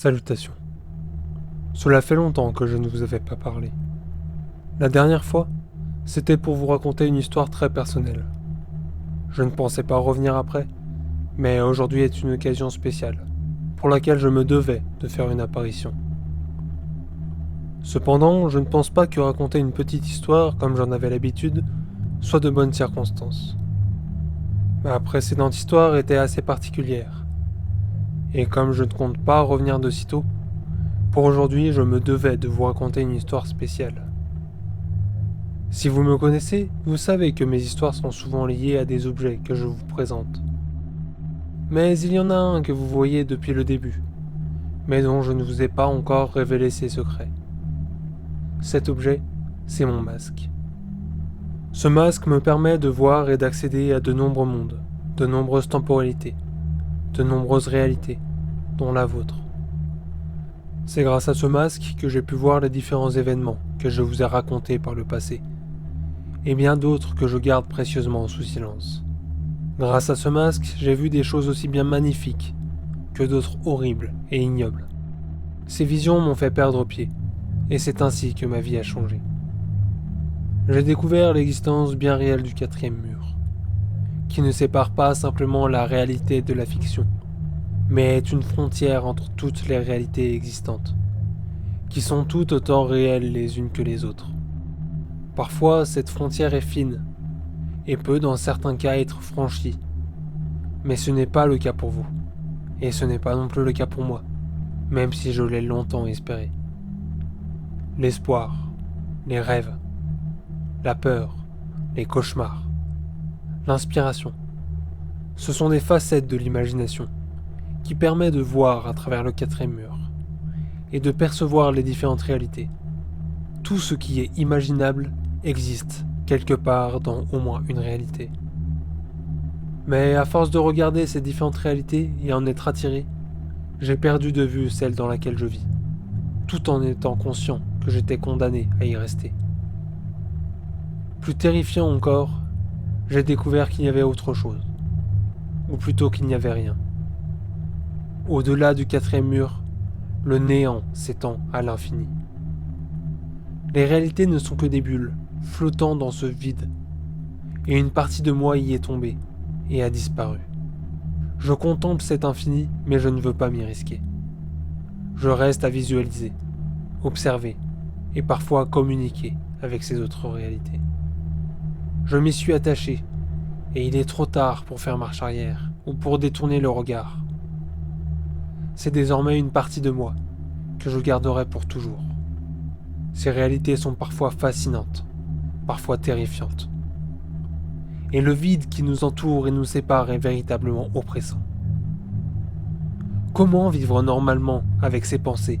Salutations. Cela fait longtemps que je ne vous avais pas parlé. La dernière fois, c'était pour vous raconter une histoire très personnelle. Je ne pensais pas revenir après, mais aujourd'hui est une occasion spéciale, pour laquelle je me devais de faire une apparition. Cependant, je ne pense pas que raconter une petite histoire, comme j'en avais l'habitude, soit de bonnes circonstances. Ma précédente histoire était assez particulière, et comme je ne compte pas revenir de sitôt, pour aujourd'hui, je me devais de vous raconter une histoire spéciale. Si vous me connaissez, vous savez que mes histoires sont souvent liées à des objets que je vous présente. Mais il y en a un que vous voyez depuis le début, mais dont je ne vous ai pas encore révélé ses secrets. Cet objet, c'est mon masque. Ce masque me permet de voir et d'accéder à de nombreux mondes, de nombreuses temporalités, de nombreuses réalités, dont la vôtre. C'est grâce à ce masque que j'ai pu voir les différents événements que je vous ai racontés par le passé, et bien d'autres que je garde précieusement sous silence. Grâce à ce masque, j'ai vu des choses aussi bien magnifiques que d'autres horribles et ignobles. Ces visions m'ont fait perdre pied, et c'est ainsi que ma vie a changé. J'ai découvert l'existence bien réelle du quatrième mur, qui ne sépare pas simplement la réalité de la fiction, mais est une frontière entre toutes les réalités existantes, qui sont toutes autant réelles les unes que les autres. Parfois, cette frontière est fine, et peut dans certains cas être franchie, mais ce n'est pas le cas pour vous, et ce n'est pas non plus le cas pour moi, même si je l'ai longtemps espéré. L'espoir, les rêves, la peur, les cauchemars, l'inspiration, ce sont des facettes de l'imagination, qui permet de voir à travers le quatrième mur et de percevoir les différentes réalités. Tout ce qui est imaginable existe quelque part dans au moins une réalité. Mais à force de regarder ces différentes réalités et en être attiré, j'ai perdu de vue celle dans laquelle je vis, tout en étant conscient que j'étais condamné à y rester. Plus terrifiant encore, j'ai découvert qu'il y avait autre chose, ou plutôt qu'il n'y avait rien. Au-delà du quatrième mur, le néant s'étend à l'infini. Les réalités ne sont que des bulles, flottant dans ce vide, et une partie de moi y est tombée et a disparu. Je contemple cet infini, mais je ne veux pas m'y risquer. Je reste à visualiser, observer, et parfois communiquer avec ces autres réalités. Je m'y suis attaché, et il est trop tard pour faire marche arrière, ou pour détourner le regard. C'est désormais une partie de moi, que je garderai pour toujours. Ces réalités sont parfois fascinantes, parfois terrifiantes. Et le vide qui nous entoure et nous sépare est véritablement oppressant. Comment vivre normalement avec ces pensées,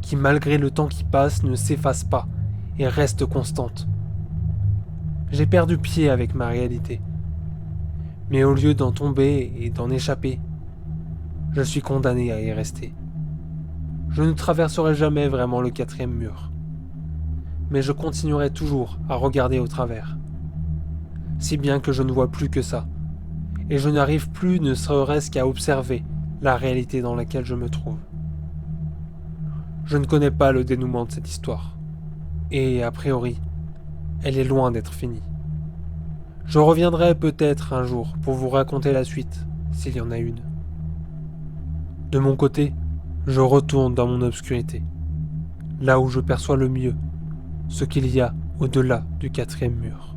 qui malgré le temps qui passe ne s'effacent pas et restent constantes? J'ai perdu pied avec ma réalité. Mais au lieu d'en tomber et d'en échapper, je suis condamné à y rester. Je ne traverserai jamais vraiment le quatrième mur, mais je continuerai toujours à regarder au travers, si bien que je ne vois plus que ça, et je n'arrive plus ne serait-ce qu'à observer la réalité dans laquelle je me trouve. Je ne connais pas le dénouement de cette histoire, et a priori, elle est loin d'être finie. Je reviendrai peut-être un jour pour vous raconter la suite, s'il y en a une. De mon côté, je retourne dans mon obscurité, là où je perçois le mieux ce qu'il y a au-delà du quatrième mur.